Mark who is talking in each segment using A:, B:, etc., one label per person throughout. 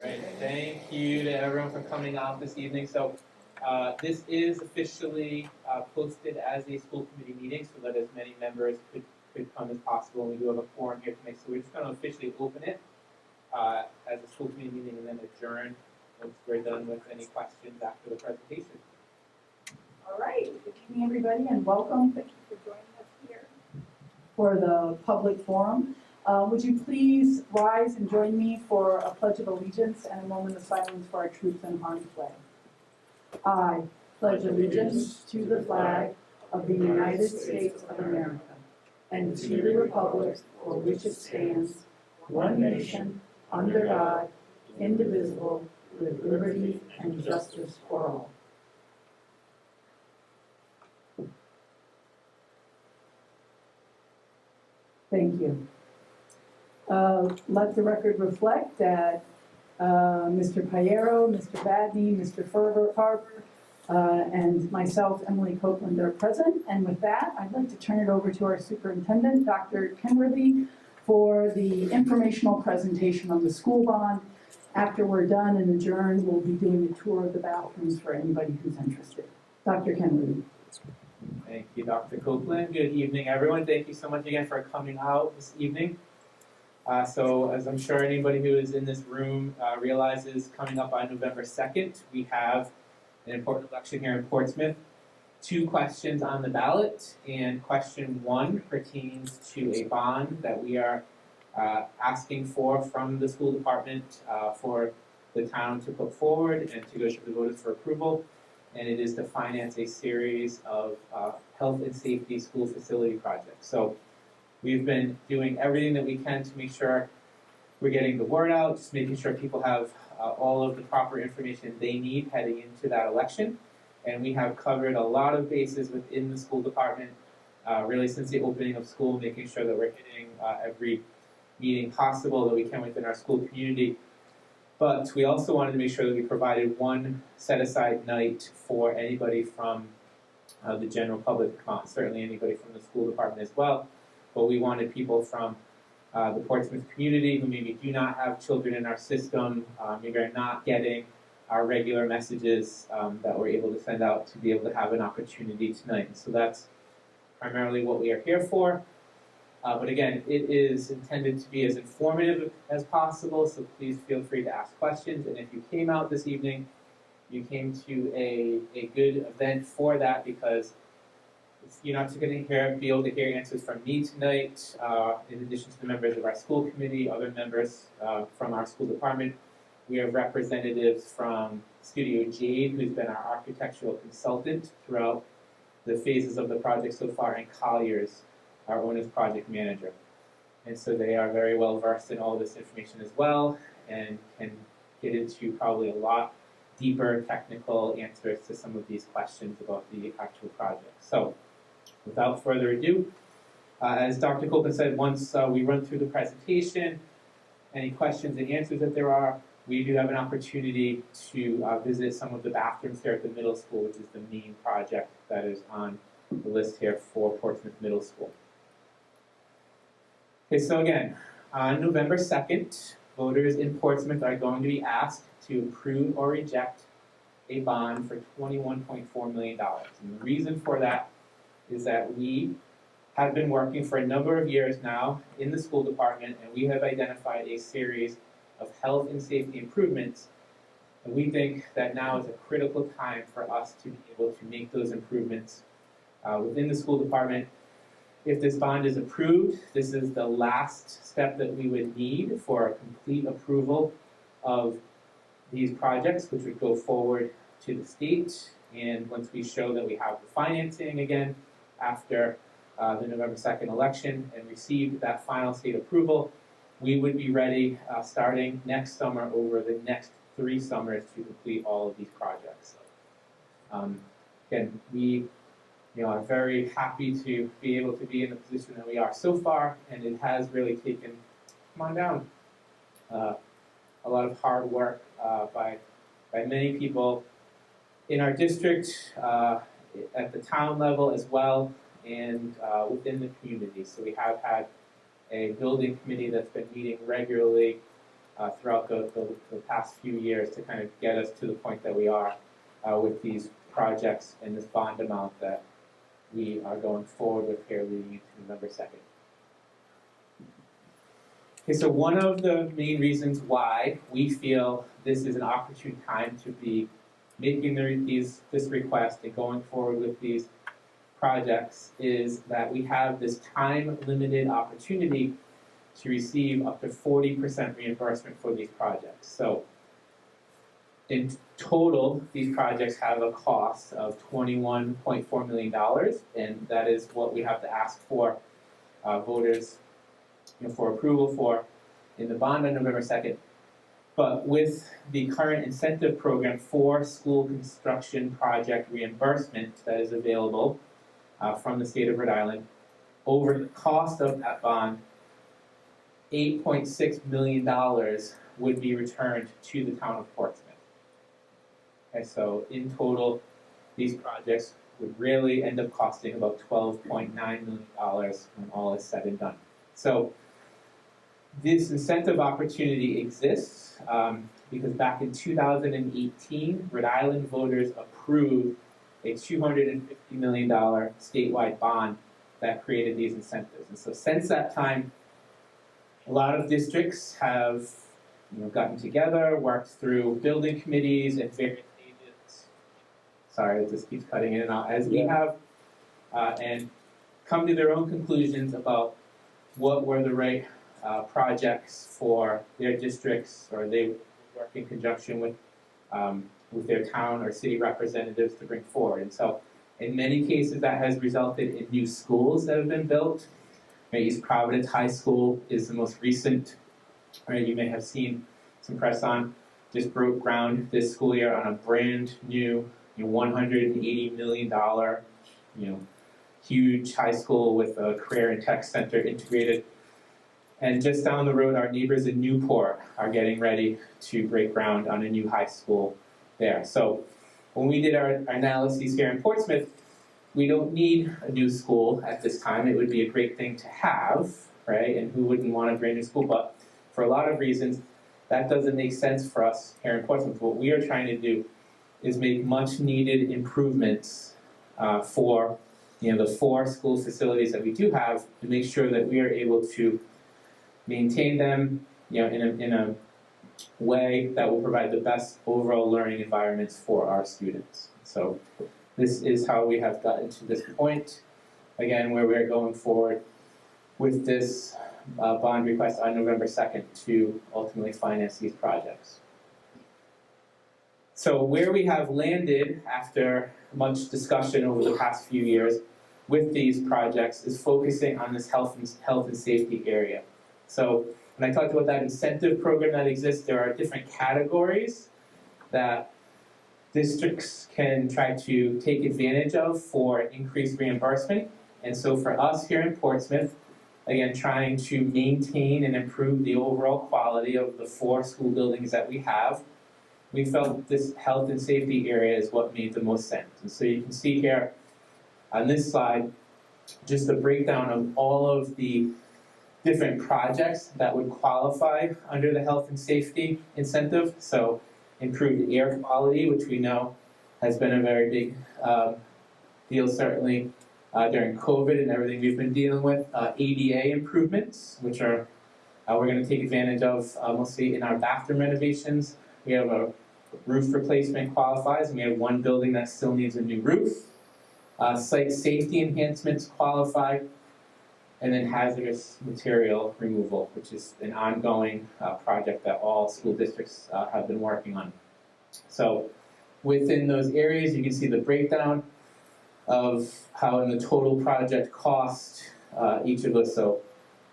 A: Right. Thank you to everyone for coming out this evening. So this is officially posted as a school committee meeting so that as many members could come as possible. We do have a quorum here tonight, so we're just going to officially open it as a school committee meeting and then adjourn once we're done with any questions after the presentation.
B: All right, good evening everybody and welcome. Thank you for joining us here for the public forum. Would you please rise and join me for a pledge of allegiance and a moment of silence for our troops in harm's way. I pledge allegiance to the flag of the United States of America and to the republic for which it stands, one nation, under God, indivisible, with liberty and justice for all. Thank you. Let the record reflect that Mr. Piero, Mr. Badney, Mr. Farber, and myself, Emily Copeland, are present. And with that, I'd like to turn it over to our superintendent, Dr. Kenworthy, for the informational presentation on the school bond. After we're done and adjourned, we'll be doing a tour of the bathrooms for anybody who's interested. Dr. Kenworthy.
A: Thank you, Dr. Copeland. Good evening, everyone. Thank you so much again for coming out this evening. So as I'm sure anybody who is in this room realizes, coming up on November 2nd, we have an important election here in Portsmouth. 2 questions on the ballot, and question 1 pertains to a bond that we are asking for from the school department for the town to put forward and to go to the voters for approval. And it is to finance a series of health and safety school facility projects. So we've been doing everything that we can to make sure we're getting the word out, just making sure people have all of the proper information they need heading into that election. And we have covered a lot of bases within the school department, really since the opening of school, making sure that we're hitting every meeting possible that we can within our school community. But we also wanted to make sure that we provided one set-aside night for anybody from the general public, certainly anybody from the school department as well. But we wanted people from the Portsmouth community who maybe do not have children in our system, maybe are not getting our regular messages that we're able to send out to be able to have an opportunity tonight. And so that's primarily what we are here for. But again, it is intended to be as informative as possible, so please feel free to ask questions. And if you came out this evening, you came to a good event for that, because you're not going to be able to hear answers from me tonight, in addition to the members of our school committee, other members from our school department. We have representatives from Studio Jade, who's been our architectural consultant throughout the phases of the project so far, and Collier's, our owner's project manager. And so they are very well versed in all this information as well, and can get into probably a lot deeper technical answers to some of these questions about the actual project. So without further ado, as Dr. Copeland said, once we run through the presentation, any questions and answers that there are, we do have an opportunity to visit some of the bathrooms here at the middle school, which is the main project that is on the list here for Portsmouth Middle School. Okay, so again, on November 2nd, voters in Portsmouth are going to be asked to approve or reject a bond for $21.4 million. And the reason for that is that we have been working for a number of years now in the school department, and we have identified a series of health and safety improvements. And we think that now is a critical time for us to be able to make those improvements within the school department. If this bond is approved, this is the last step that we would need for a complete approval of these projects, which would go forward to the state. And once we show that we have the financing again after the November 2nd election and received that final state approval, we would be ready starting next summer over the next 3 summers to complete all of these projects. Again, we are very happy to be able to be in the position that we are so far, and it has really taken, a lot of hard work by many people in our district, at the town level as well, and within the community. So we have had a building committee that's been meeting regularly throughout the past few years to kind of get us to the point that we are with these projects and this bond amount that we are going forward with here leading into November 2nd. Okay, so one of the main reasons why we feel this is an opportune time to be making this request and going forward with these projects is that we have this time-limited opportunity to receive up to 40% reimbursement for these projects. So in total, these projects have a cost of $21.4 million, and that is what we have to ask for voters for approval for in the bond on November 2nd. But with the current incentive program for school construction project reimbursement that is available from the state of Rhode Island, over the cost of that bond, $8.6 million would be returned to the town of Portsmouth. Okay, so in total, these projects would really end up costing about $12.9 million when all is said and done. So this incentive opportunity exists because back in 2018, Rhode Island voters approved a $250 million statewide bond that created these incentives. And so since that time, a lot of districts have gotten together, worked through building committees and various agents. Sorry, it just keeps cutting in and out. As we have, and come to their own conclusions about what were the right projects for their districts, or they work in conjunction with their town or city representatives to bring forward. And so in many cases that has resulted in new schools that have been built. East Providence High School is the most recent, right? You may have seen some press on, just broke ground this school year on a brand new $180 million huge high school with a career and tech center integrated. And just down the road, our neighbors in Newport are getting ready to break ground on a new high school there. So when we did our analyses here in Portsmouth, we don't need a new school at this time. It would be a great thing to have, right? And who wouldn't want a brand new school? But for a lot of reasons, that doesn't make sense for us here in Portsmouth. What we are trying to do is make much needed improvements for the 4 school facilities that we do have to make sure that we are able to maintain them in a way that will provide the best overall learning environments for our students. So this is how we have gotten to this point, again, where we're going forward with this bond request on November 2nd to ultimately finance these projects. So where we have landed after much discussion over the past few years with these projects is focusing on this health and safety area. So when I talked about that incentive program that exists, there are different categories that districts can try to take advantage of for increased reimbursement. And so for us here in Portsmouth, again, trying to maintain and improve the overall quality of the 4 school buildings that we have, we felt this health and safety area is what made the most sense. And so you can see here on this slide, just a breakdown of all of the different projects that would qualify under the health and safety incentive. So improved air quality, which we know has been a very big deal certainly during COVID and everything we've been dealing with. ADA improvements, which are we're going to take advantage of mostly in our bathroom renovations. We have a roof replacement qualifies, and we have 1 building that still needs a new roof. Site safety enhancements qualify, and then hazardous material removal, which is an ongoing project that all school districts have been working on. So within those areas, you can see the breakdown of how in the total project cost each of those. So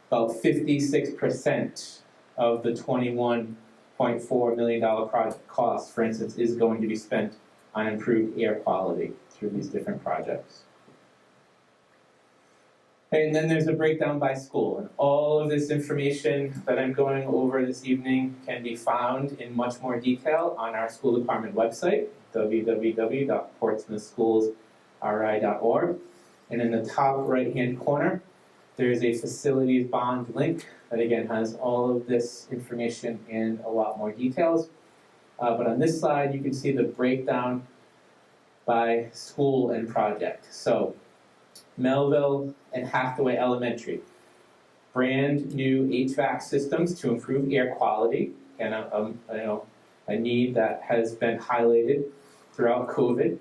A: about 56% of the $21.4 million project cost, for instance, is going to be spent on improved air quality through these different projects. And then there's a breakdown by school, and all of this information that I'm going over this evening can be found in much more detail on our school department website, www.portsmouthschools.ri.org. And in the top right-hand corner, there's a facilities bond link that again has all of this information and a lot more details. But on this slide, you can see the breakdown by school and project. So Melville and Hathaway Elementary, brand new HVAC systems to improve air quality, and a need that has been highlighted throughout COVID.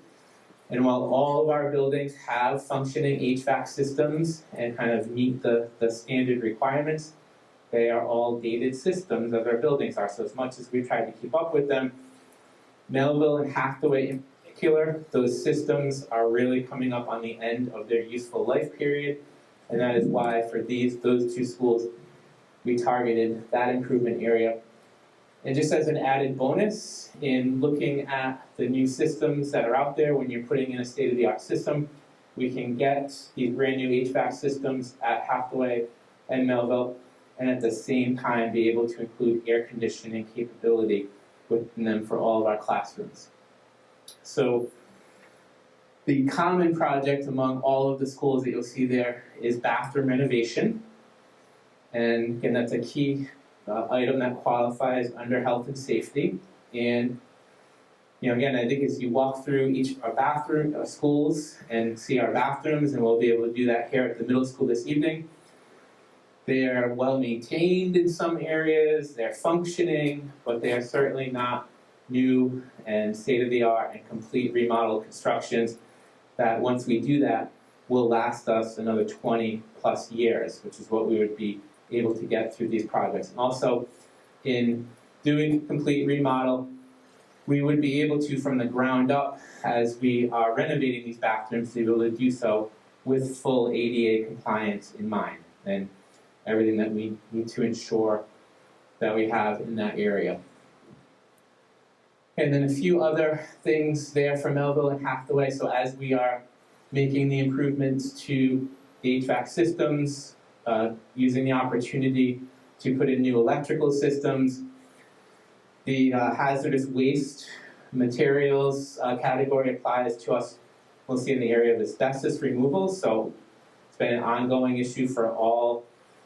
A: And while all of our buildings have functioning HVAC systems and kind of meet the standard requirements, they are all dated systems as our buildings are. So as much as we've tried to keep up with them, Melville and Hathaway in particular, those systems are really coming up on the end of their useful life period. And that is why for those two schools, we targeted that improvement area. And just as an added bonus, in looking at the new systems that are out there, when you're putting in a state-of-the-art system, we can get these brand new HVAC systems at Hathaway and Melville, and at the same time be able to include air conditioning capability within them for all of our classrooms. So the common project among all of the schools that you'll see there is bathroom renovation. And again, that's a key item that qualifies under health and safety. And again, I think as you walk through each of our schools and see our bathrooms, and we'll be able to do that here at the middle school this evening, they are well maintained in some areas, they're functioning, but they are certainly not new and state-of-the-art and complete remodel constructions that once we do that will last us another 20 plus years, which is what we would be able to get through these projects. And also, in doing complete remodel, we would be able to, from the ground up, as we are renovating these bathrooms, to be able to do so with full ADA compliance in mind, and everything that we need to ensure that we have in that area. And then a few other things there for Melville and Hathaway. So as we are making the improvements to the HVAC systems, using the opportunity to put in new electrical systems, the hazardous waste materials category applies to us mostly in the area of asbestos removal. So it's been an ongoing issue for all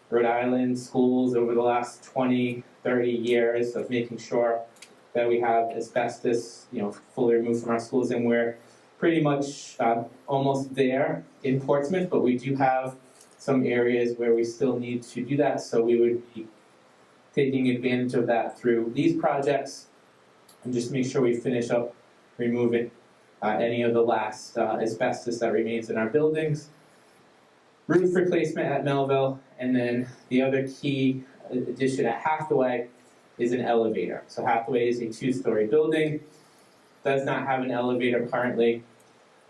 A: Rhode Island schools over the last 20, 30 years of making sure that we have asbestos, fully removed from our schools, and we're pretty much almost there in Portsmouth, but we do have some areas where we still need to do that, so we would be taking advantage of that through these projects, and just make sure we finish up removing any of the last asbestos that remains in our buildings. Roof replacement at Melville, and then the other key addition at Hathaway is an elevator. So Hathaway is a 2-story building, does not have an elevator currently,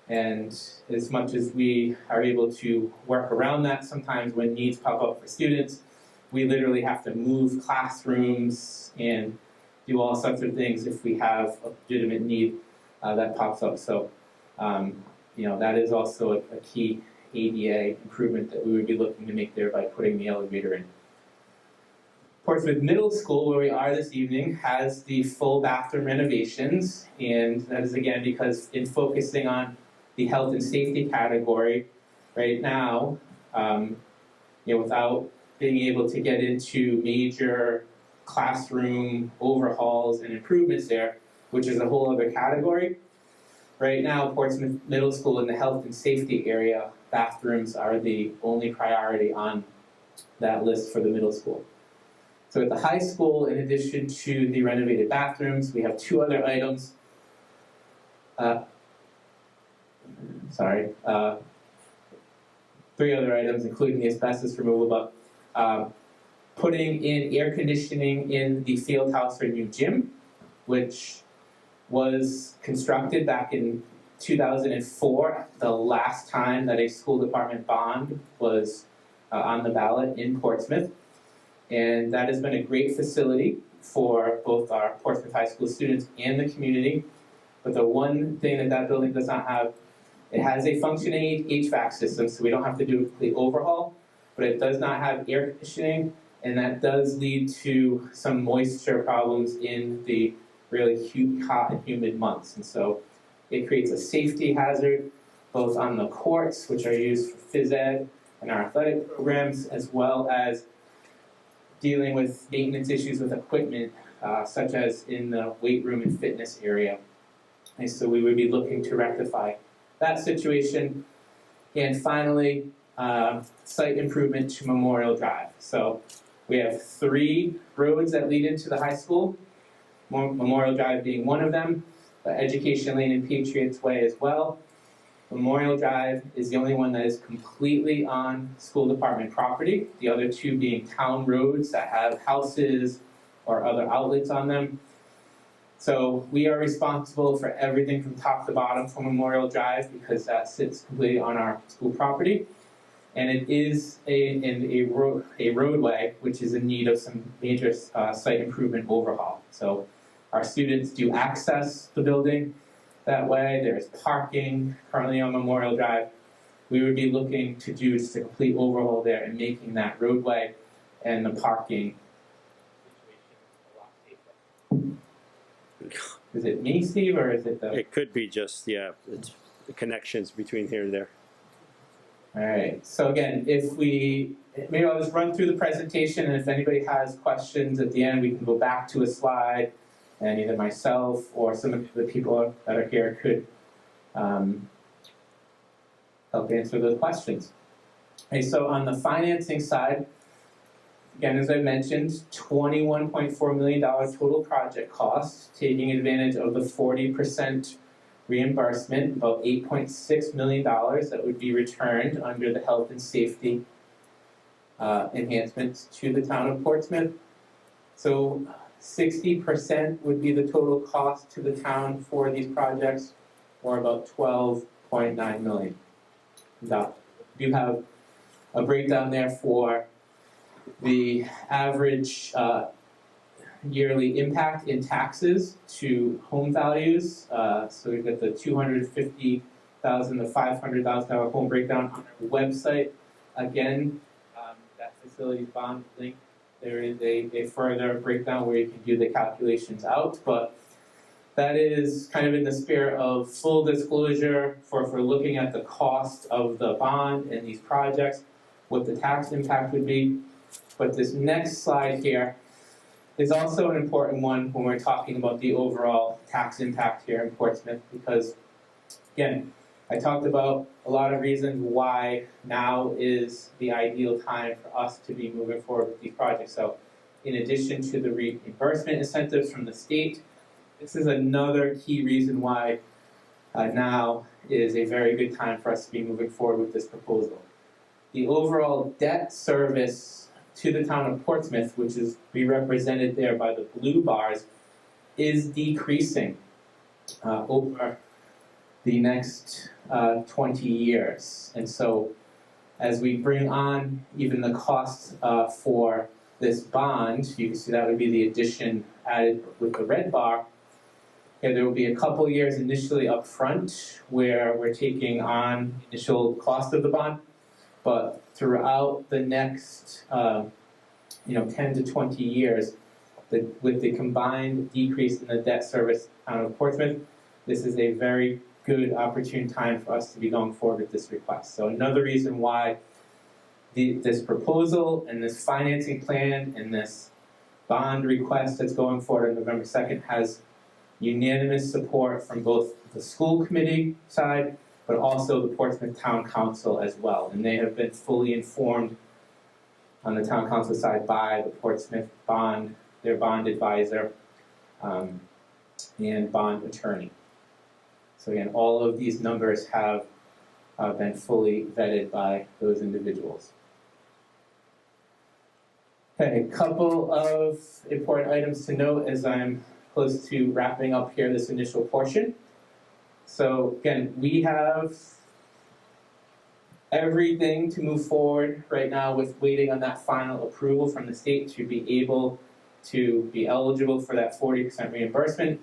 A: and as much as we are able to work around that, sometimes when needs pop up for students, we literally have to move classrooms and do all sorts of things if we have a legitimate need that pops up. So, that is also a key ADA improvement that we would be looking to make there by putting the elevator in. Portsmouth Middle School, where we are this evening, has the full bathroom renovations, and that is again because in focusing on the health and safety category right now, without being able to get into major classroom overhauls and improvements there, which is a whole other category. Right now, Portsmouth Middle School in the health and safety area, bathrooms are the only priority on that list for the middle school. So at the high school, in addition to the renovated bathrooms, we have 2 other items. 3 other items, including the asbestos removal, but putting in air conditioning in the field house for new gym, which was constructed back in 2004, the last time that a school department bond was on the ballot in Portsmouth. And that has been a great facility for both our Portsmouth High School students and the community. But the one thing that building does not have, it has a functioning HVAC system, so we don't have to do a complete overhaul, but it does not have air conditioning, and that does lead to some moisture problems in the really hot and humid months. And so it creates a safety hazard, both on the courts, which are used for phys ed, and our athletic programs, as well as dealing with maintenance issues with equipment, such as in the weight room and fitness area. And so we would be looking to rectify that situation. And finally, site improvement to Memorial Drive. So we have 3 roads that lead into the high school, Memorial Drive being one of them, but Education Lane and Patriots Way as well. Memorial Drive is the only one that is completely on school department property, the other 2 being town roads that have houses or other outlets on them. So we are responsible for everything from top to bottom for Memorial Drive because that sits completely on our school property. And it is a roadway which is in need of some major site improvement overhaul. So our students do access the building that way. There's parking currently on Memorial Drive. We would be looking to do just a complete overhaul there and making that roadway and the parking situation a lot safer. Is it me, Steve, or is it the...
C: It could be just, yeah, it's the connections between here and there.
A: All right, so again, maybe I'll just run through the presentation, and if anybody has questions at the end, we can go back to a slide, and either myself or some of the people that are here could help answer those questions. Okay, so on the financing side, again, as I mentioned, $21.4 million total project cost, taking advantage of the 40% reimbursement, about $8.6 million that would be returned under the health and safety enhancements to the town of Portsmouth. So 60% would be the total cost to the town for these projects, or about $12.9 million. You have a breakdown there for the average yearly impact in taxes to home values. So we've got the $250,000 to $500,000 home breakdown on our website. Again, that facilities bond link, there is a further breakdown where you can do the calculations out, but that is kind of in the spirit of full disclosure for if we're looking at the cost of the bond and these projects, what the tax impact would be. But this next slide here is also an important one when we're talking about the overall tax impact here in Portsmouth, because again, I talked about a lot of reasons why now is the ideal time for us to be moving forward with these projects. So in addition to the reimbursement incentives from the state, this is another key reason why now is a very good time for us to be moving forward with this proposal. The overall debt service to the town of Portsmouth, which is represented there by the blue bars, is decreasing over the next 20 years. And so as we bring on even the cost for this bond, you can see that would be the addition added with the red bar. Okay, there will be a couple years initially up front where we're taking on initial cost of the bond, but throughout the next 10 to 20 years, with the combined decrease in the debt service out of Portsmouth, this is a very good opportune time for us to be going forward with this request. So another reason why this proposal and this financing plan and this bond request that's going forward on November 2nd has unanimous support from both the school committee side, but also the Portsmouth Town Council as well. And they have been fully informed on the Town Council side by the Portsmouth bond, their bond advisor, and bond attorney. So again, all of these numbers have been fully vetted by those individuals. Okay, a couple of important items to note as I'm close to wrapping up here this initial portion. So again, we have everything to move forward right now with waiting on that final approval from the state to be able to be eligible for that 40% reimbursement.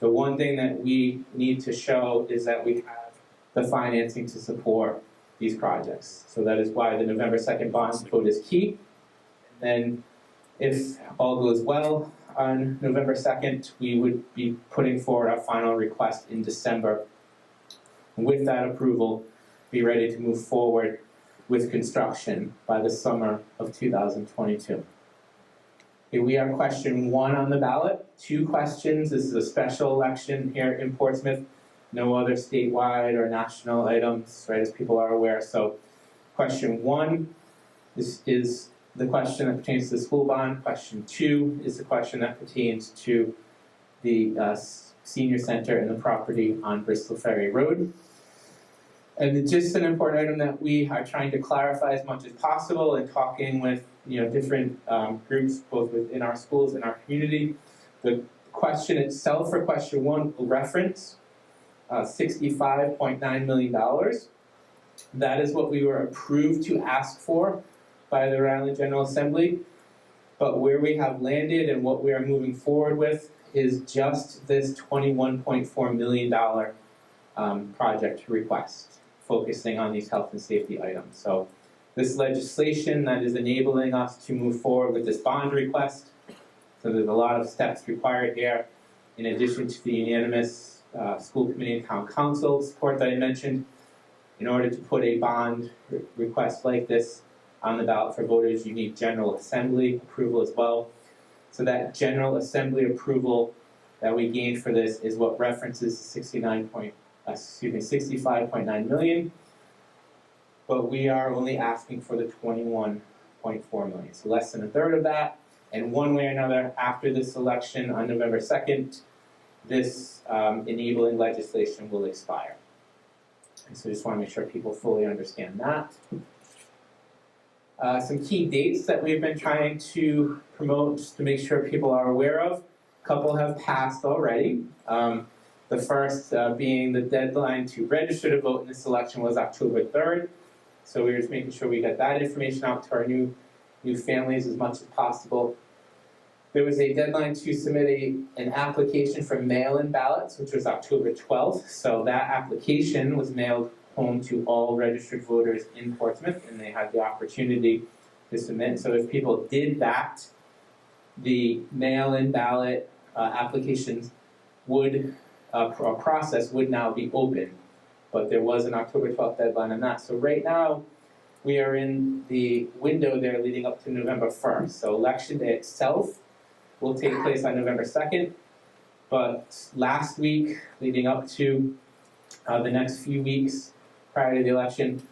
A: The one thing that we need to show is that we have the financing to support these projects. So that is why the November 2nd bond vote is key. And then if all goes well on November 2nd, we would be putting forward our final request in December. And with that approval, be ready to move forward with construction by the summer of 2022. Okay, we are question 1 on the ballot. 2 questions. This is a special election here in Portsmouth. No other statewide or national items, right, as people are aware. So question 1, this is the question that pertains to the school bond. Question 2 is the question that pertains to the senior center and the property on Bristol Ferry Road. And it's just an important item that we are trying to clarify as much as possible and talking with different groups both within our schools and our community. The question itself for question 1 will reference $65.9 million. That is what we were approved to ask for by the Rhode Island General Assembly. But where we have landed and what we are moving forward with is just this $21.4 million project request, focusing on these health and safety items. So this legislation that is enabling us to move forward with this bond request. So there's a lot of steps required here, in addition to the unanimous school committee and town council support that I mentioned. In order to put a bond request like this on the ballot for voters, you need General Assembly approval as well. So that General Assembly approval that we gained for this is what references 65.9 million. But we are only asking for the 21.4 million, so less than a third of that. And one way or another, after this election on November 2nd, this enabling legislation will expire. And so just want to make sure people fully understand that. Some key dates that we've been trying to promote just to make sure people are aware of. A couple have passed already. The first being the deadline to register to vote in this election was October 3rd. So we were just making sure we got that information out to our new families as much as possible. There was a deadline to submit an application for mail-in ballots, which was October 12th. So that application was mailed home to all registered voters in Portsmouth, and they had the opportunity to submit. So if people did that, the mail-in ballot applications would, process would now be open. But there was an October 12th deadline on that. So right now, we are in the window there leading up to November 1st. So election day itself will take place on November 2nd. But last week, leading up to the next few weeks prior to the election,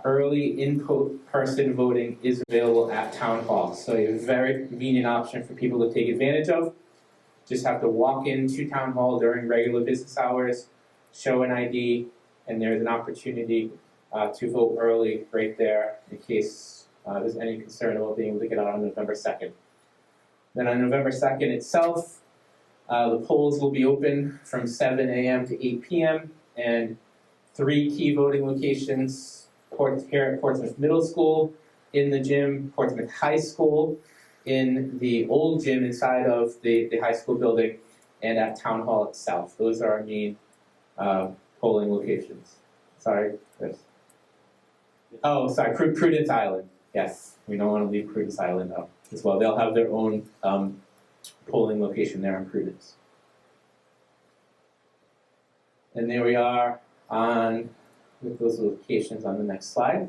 A: early in-person voting is available at Town Hall. So a very convenient option for people to take advantage of. Just have to walk into Town Hall during regular business hours, show an ID, and there's an opportunity to vote early right there in case there's any concern about being able to get out on November 2nd. Then on November 2nd itself, the polls will be open from 7 a.m. to 8 p.m. and 3 key voting locations here at Portsmouth Middle School, in the gym, Portsmouth High School, in the old gym inside of the high school building, and at Town Hall itself. Those are our main polling locations. Sorry, Chris. Oh, sorry, Prudence Island. Yes, we don't want to leave Prudence Island out as well. They'll have their own polling location there in Prudence. And there we are with those locations on the next slide.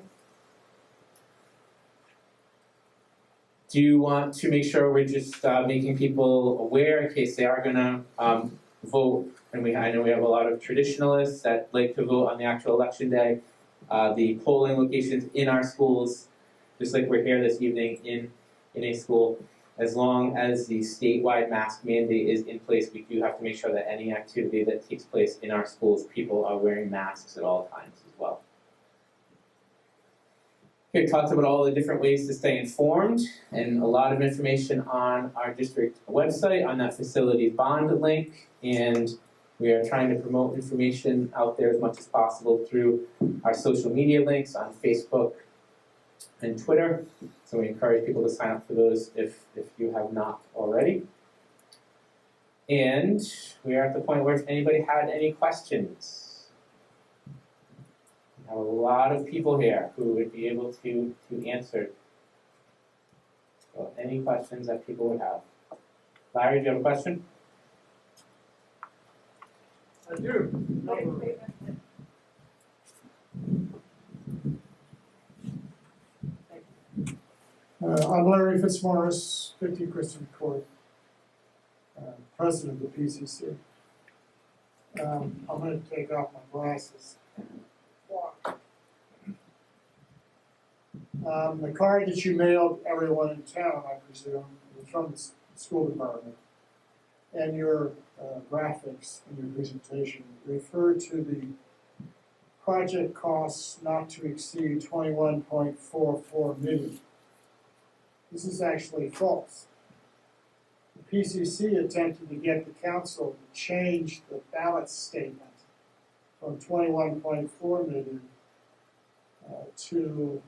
A: Do you want to make sure we're just making people aware in case they are going to vote? And I know we have a lot of traditionalists that like to vote on the actual election day. The polling locations in our schools, just like we're here this evening in a school, as long as the statewide mask mandate is in place, we do have to make sure that any activity that takes place in our schools, people are wearing masks at all times as well. Okay, talked about all the different ways to stay informed, and a lot of information on our district website on that facilities bond link, and we are trying to promote information out there as much as possible through our social media links on Facebook and Twitter. So we encourage people to sign up for those if you have not already. And we are at the point where if anybody had any questions, we have a lot of people here who would be able to answer any questions that people would have. Larry, do you have a question?
D: I do. I'm Larry Fitzmaurice, 50 Christian Court, president of the PCC. I'm going to take off my glasses. The card that you mailed everyone in town, I presume, was from the school department, and your graphics in your presentation refer to the project costs not to exceed $21.44 million. This is actually false. The PCC attempted to get the council to change the ballot statement from 21.4 million to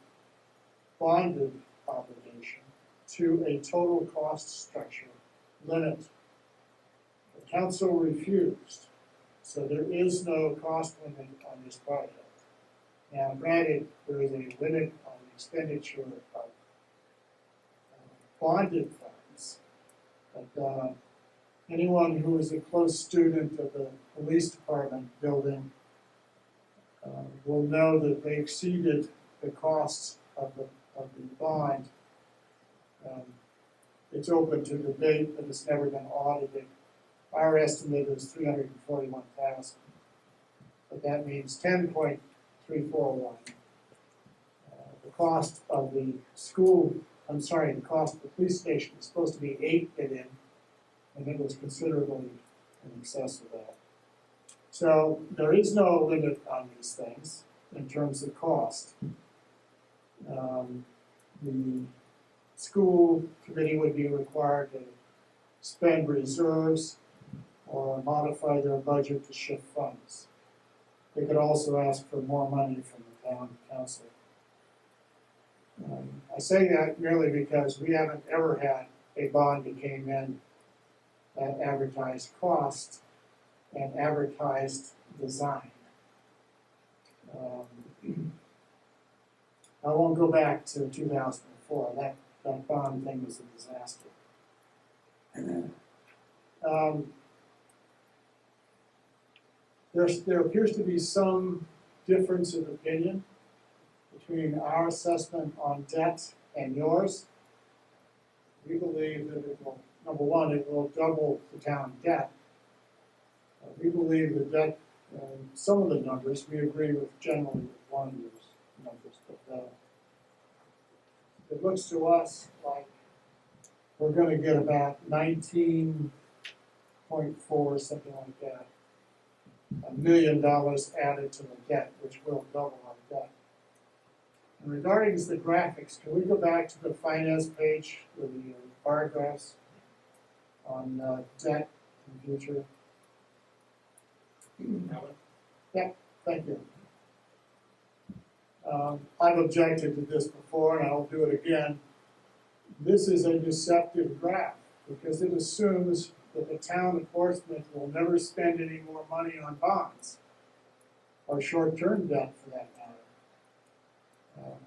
D: bonded obligation to a total cost structure limit. The council refused, so there is no cost limit on this project. Now, granted, there is a limit on the expenditure of bonded funds, but anyone who is a close student of the police department building will know that they exceeded the costs of the bond. It's open to debate, but it's never been audited. Our estimate is $341,000, but that means 10.341. The cost of the the cost of the police station is supposed to be $8 million, and it was considerably in excess of that. So there is no limit on these things in terms of cost. The school committee would be required to spend reserves or modify their budget to shift funds. They could also ask for more money from the town council. I say that merely because we haven't ever had a bond that came in at advertised cost and advertised design. I won't go back to 2004. That bond thing was a disaster. There appears to be some difference of opinion between our assessment on debt and yours. We believe that it will, number one, it will double the town debt. We believe the debt, some of the numbers, we agree with generally with one of those numbers, but it looks to us like we're going to get about 19.4, something like that, $1 million added to the debt, which will double our debt. And regarding the graphics, can we go back to the finance page with the bar graphs on debt in the future? Yeah, thank you. I've objected to this before, and I'll do it again. This is a deceptive graph because it assumes that the town of Portsmouth will never spend any more money on bonds or short-term debt for that matter,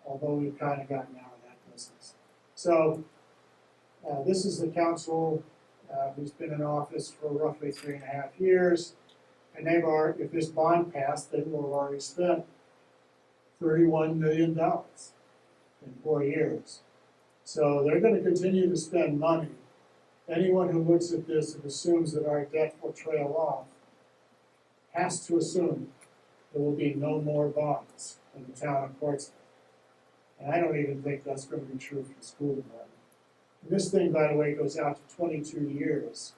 D: although we've kind of gotten out of that business. So this is the council who's been in office for roughly 3.5 years, and if this bond passed, they will have already spent $31 million in 4 years. So they're going to continue to spend money. Anyone who looks at this and assumes that our debt will trail off has to assume there will be no more bonds in the town of Portsmouth. And I don't even think that's going to be true for the school department. And this thing, by the way, goes out to 22 years.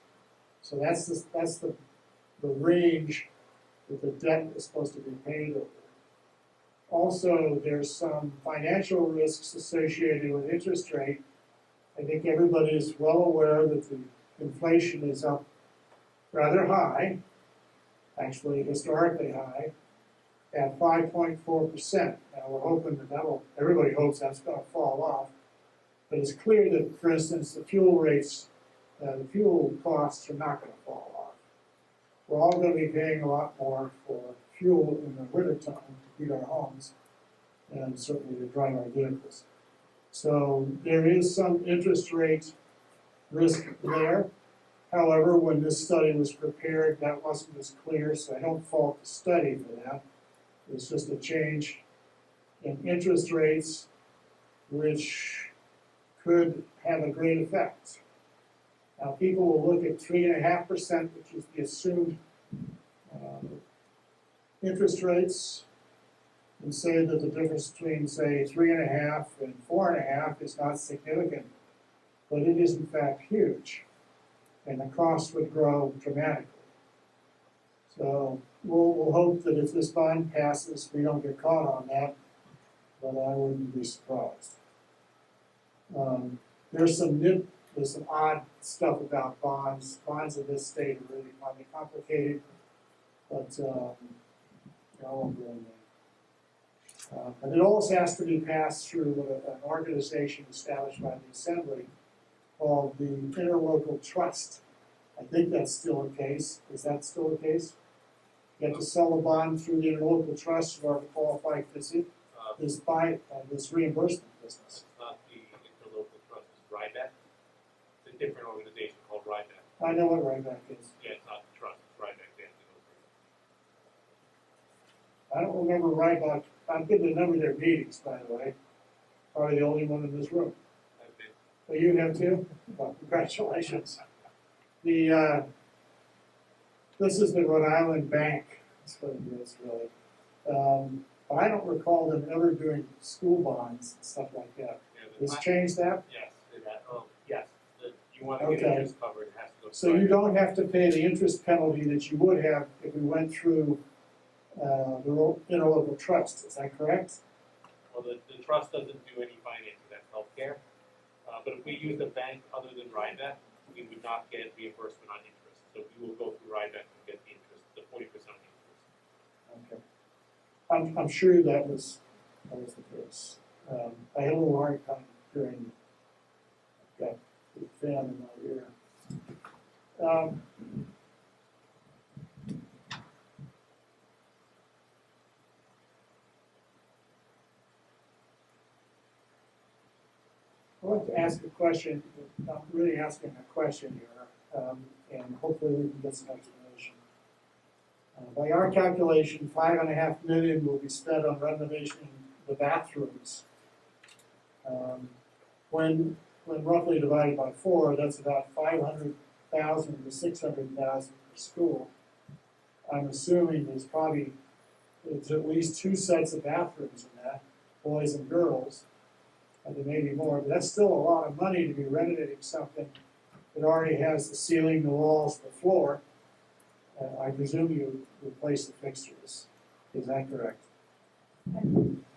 D: So that's the range that the debt is supposed to be paid over. Also, there's some financial risks associated with interest rate. I think everybody is well aware that the inflation is up rather high, actually historically high, at 5.4%. Now we're hoping that everybody hopes that's going to fall off. But it's clear that, for instance, the fuel costs are not going to fall off. We're all going to be paying a lot more for fuel in the wintertime to heat our homes and certainly to drive our vehicles. So there is some interest rate risk there. However, when this study was prepared, that wasn't as clear, so I don't fault the study for that. It's just a change in interest rates, which could have a great effect. Now, people will look at 3.5%, which is the assumed interest rates, and say that the difference between, say, 3.5 and 4.5 is not significant, but it is in fact huge, and the cost would grow dramatically. So we'll hope that if this bond passes, we don't get caught on that, but I wouldn't be surprised. There's some odd stuff about bonds. Bonds in this state are really complicated, but I won't go into that. And it also has to be passed through an organization established by the Assembly called the Interlocal Trust. I think that's still the case. Is that still the case? You have to sell a bond through the Interlocal Trust in order to qualify for this reimbursement business.
E: It's not the Interlocal Trust, it's RIBAC. It's a different organization called RIBAC.
D: I know what RIBAC is.
E: Yeah, it's not the trust, it's RIBAC.
D: I don't remember RIBAC. I've been to a number of their meetings, by the way. Probably the only one in this room. Well, you have too? Well, congratulations. This is the Rhode Island Bank. That's what it is, really. But I don't recall them ever doing school bonds and stuff like that.
E: Yeah,
D: Has changed that?
E: Yes, yes. You want to get
D: Okay.
E: interest covered, it has to go to
D: So you
E: RIBAC.
D: don't have to pay the interest penalty that you would have if we went through the interlocal trust. Is that correct?
E: Well, the trust doesn't do any financing, that's healthcare. But if we use a bank other than RIBAC, we would not get reimbursement on interest. So we will go through RIBAC and get the interest, the 40% interest.
D: Okay. I'm sure that was the case. I had a little hard time hearing. I've got the fan in my ear. I'd like to ask a question. I'm really asking a question here, and hopefully we can get some explanation. By our calculation, $5.5 million will be spent on renovating the bathrooms. When roughly divided by 4, that's about $500,000 to $600,000 per school. I'm assuming it's at least 2 sets of bathrooms in that, boys and girls. And there may be more, but that's still a lot of money to be renovating something that already has the ceiling, the walls, the floor. I presume you replace the fixtures. Is that correct?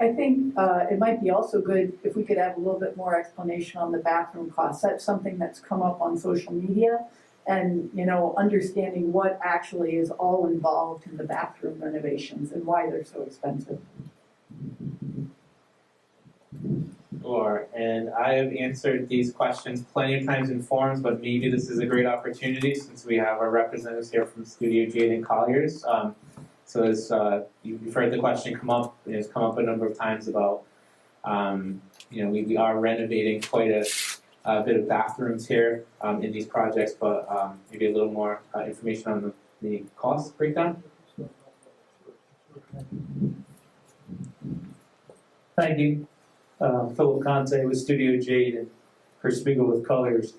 B: I think it might be also good if we could have a little bit more explanation on the bathroom costs. That's something that's come up on social media, and understanding what actually is all involved in the bathroom renovations and why they're so expensive.
A: Sure, and I have answered these questions plenty of times in forums, but maybe this is a great opportunity since we have our representatives here from Studio Jade and Colliers. So as you've heard the question come up, it's come up a number of times about, we are renovating quite a bit of bathrooms here in these projects, but maybe a little more information on the cost breakdown.
F: Thank you. Philip Conte with Studio Jade and Chris Spiegel with Colors.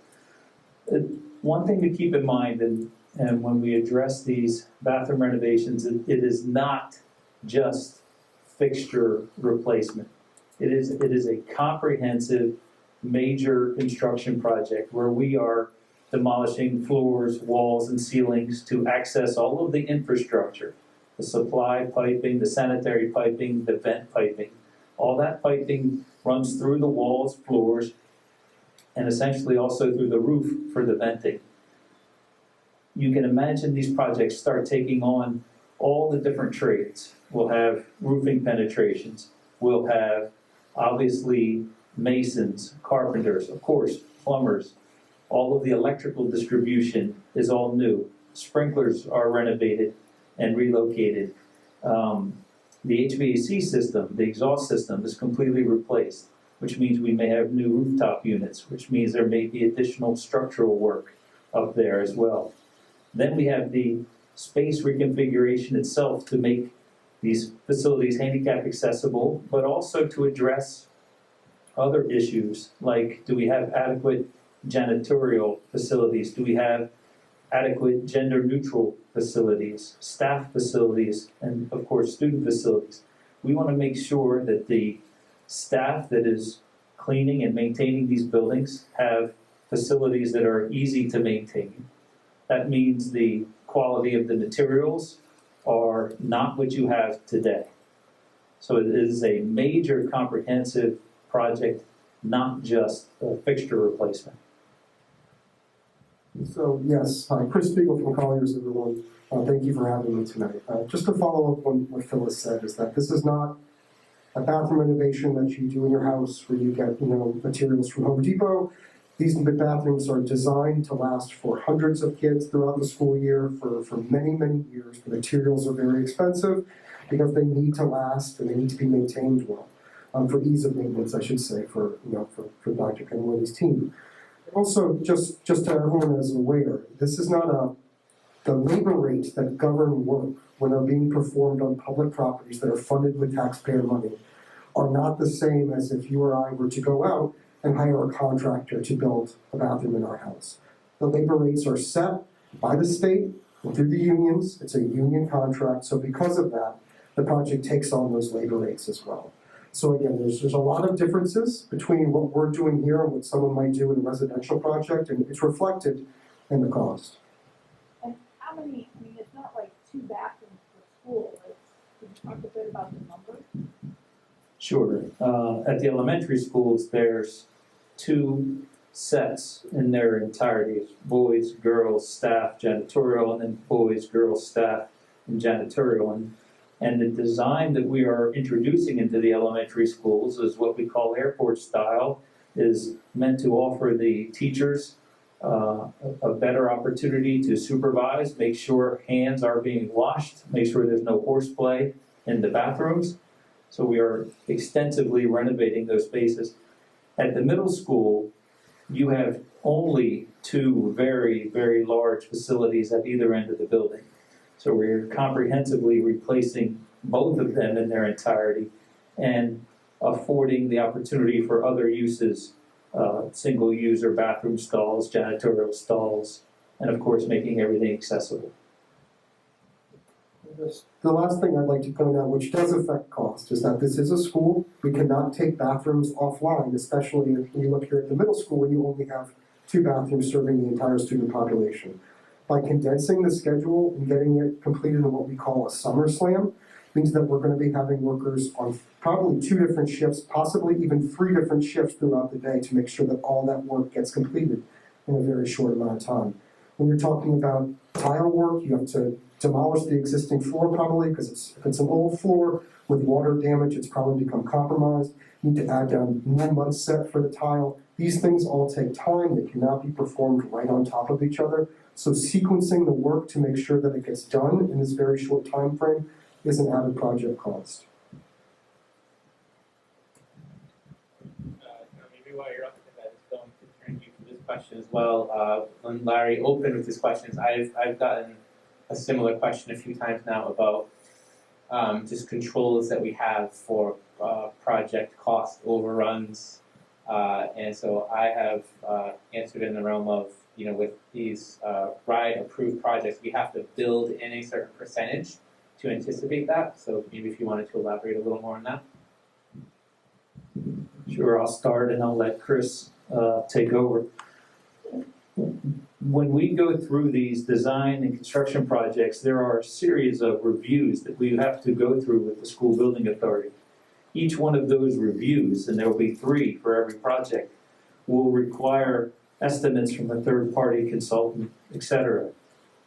F: One thing to keep in mind, and when we address these bathroom renovations, it is not just fixture replacement. It is a comprehensive, major construction project where we are demolishing floors, walls, and ceilings to access all of the infrastructure, the supply piping, the sanitary piping, the vent piping. All that piping runs through the walls, floors, and essentially also through the roof for the venting. You can imagine these projects start taking on all the different trades. We'll have roofing penetrations. We'll have, obviously, masons, carpenters, of course, plumbers. All of the electrical distribution is all new. Sprinklers are renovated and relocated. The HVAC system, the exhaust system, is completely replaced, which means we may have new rooftop units, which means there may be additional structural work up there as well. Then we have the space reconfiguration itself to make these facilities handicap accessible, but also to address other issues, like do we have adequate janitorial facilities? Do we have adequate gender-neutral facilities, staff facilities, and of course, student facilities? We want to make sure that the staff that is cleaning and maintaining these buildings have facilities that are easy to maintain. That means the quality of the materials are not what you have today. So it is a major comprehensive project, not just a fixture replacement.
G: So, yes, hi, Chris Spiegel from Colliers, everyone. Thank you for having me tonight. Just to follow up on what Phyllis said, is that this is not a bathroom renovation that you do in your house where you get, materials from Home Depot. These bathrooms are designed to last for hundreds of kids throughout the school year for many, many years. The materials are very expensive because they need to last and they need to be maintained well. For ease of maintenance, I should say, for Dr. Kenworthy's team. Also, just so everyone is aware, this is not the labor rates that govern work when they're being performed on public properties that are funded with taxpayer money are not the same as if you or I were to go out and hire a contractor to build a bathroom in our house. The labor rates are set by the state and through the unions. It's a union contract, so because of that, the project takes on those labor rates as well. So again, there's a lot of differences between what we're doing here and what someone might do in a residential project, and it's reflected in the cost.
B: And how many, it's not like 2 bathrooms per school, right? Could you talk a bit about the number?
F: Sure. At the elementary schools, there's 2 sets in their entirety. It's boys, girls, staff, janitorial, and then boys, girls, staff, and janitorial. And the design that we are introducing into the elementary schools is what we call airport style, is meant to offer the teachers a better opportunity to supervise, make sure hands are being washed, make sure there's no horseplay in the bathrooms. So we are extensively renovating those spaces. At the middle school, you have only 2 very, very large facilities at either end of the building. So we're comprehensively replacing both of them in their entirety and affording the opportunity for other uses, single-user bathroom stalls, janitorial stalls, and of course making everything accessible.
G: The last thing I'd like to point out, which does affect cost, is that this is a school. We cannot take bathrooms offline, especially if you look here at the middle school where you only have 2 bathrooms serving the entire student population. By condensing the schedule and getting it completed in what we call a summer slam, means that we're going to be having workers on probably 2 different shifts, possibly even 3 different shifts throughout the day to make sure that all that work gets completed in a very short amount of time. When you're talking about tile work, you have to demolish the existing floor probably, because if it's an old floor with water damage, it's probably become compromised. You need to add down new mud set for the tile. These things all take time. They cannot be performed right on top of each other. So sequencing the work to make sure that it gets done in this very short time frame is an added project cost.
A: Maybe while you're up to that, just going to turn you to this question as well. When Larry opened with his questions, I've gotten a similar question a few times now about just controls that we have for project cost overruns. And so I have answered in the realm of, with these RIDE-approved projects, we have to build in a certain percentage to anticipate that. So maybe if you wanted to elaborate a little more on that.
F: Sure, I'll start and I'll let Chris take over. When we go through these design and construction projects, there are a series of reviews that we have to go through with the school building authority. Each one of those reviews, and there will be 3 for every project, will require estimates from a third-party consultant, etc.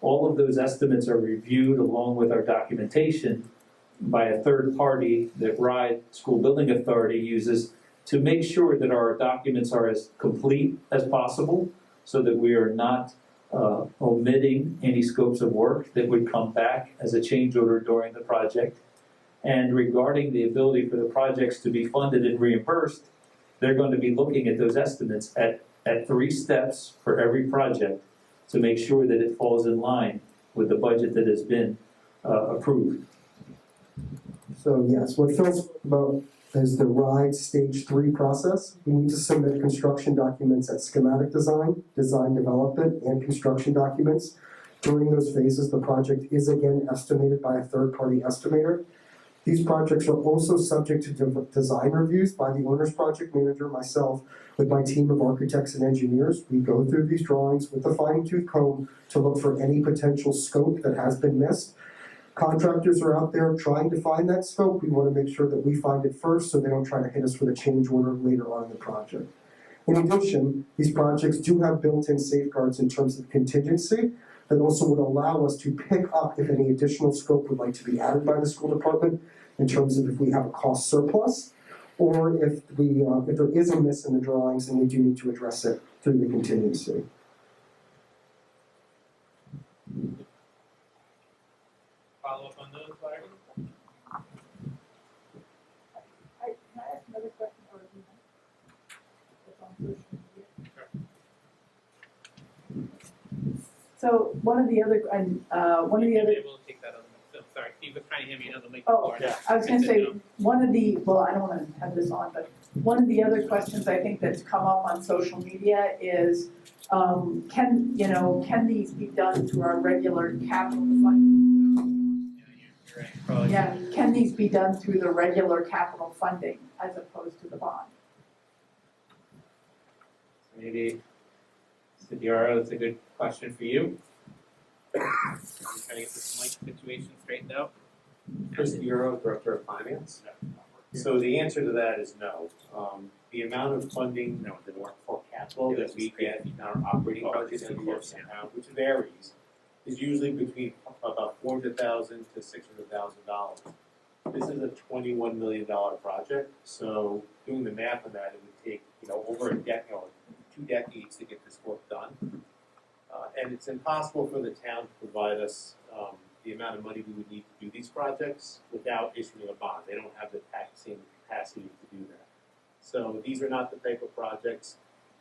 F: All of those estimates are reviewed along with our documentation by a third party that RIDE School Building Authority uses to make sure that our documents are as complete as possible so that we are not omitting any scopes of work that would come back as a change order during the project. And regarding the ability for the projects to be funded and reimbursed, they're going to be looking at those estimates at 3 steps for every project to make sure that it falls in line with the budget that has been approved.
G: So yes, what Phil spoke about is the RIDE Stage 3 process. We need to submit construction documents at schematic design, design development, and construction documents. During those phases, the project is again estimated by a third-party estimator. These projects are also subject to design reviews by the owner's project manager, myself, with my team of architects and engineers. We go through these drawings with a fine-tooth comb to look for any potential scope that has been missed. Contractors are out there trying to find that scope. We want to make sure that we find it first so they don't try to hit us with a change order later on in the project. In addition, these projects do have built-in safeguards in terms of contingency that also would allow us to pick up if any additional scope would like to be added by the school department in terms of if we have a cost surplus or if there is a miss in the drawings and we do need to address it through the contingency.
E: Follow up on those, Larry?
B: Can I ask another question or you know, it's on social media? So one of the other,
E: You'll be able to take that other mic. Sorry, Steve was trying to hand me another mic
B: Oh,
E: before.
B: I was gonna say, one of the, well, I don't wanna have this on, but one of the other questions I think that's come up on social media is, can these be done through our regular capital funding?
E: You're right, probably.
B: Yeah, can these be done through the regular capital funding as opposed to the bond?
A: Maybe, Mr. Diarra, that's a good question for you.
E: I'm trying to get this mic situation straightened out.
C: Chris Bureau, Director of Finance. So the answer to that is no. The amount of funding for capital that we get in our operating budget in the town, which varies, is usually between about $400,000 to $600,000. This is a $21 million project, so doing the math on that, it would take over a decade, 2 decades to get this work done. And it's impossible for the town to provide us the amount of money we would need to do these projects without issuing a bond. They don't have the taxing capacity to do that. So these are not the type of projects.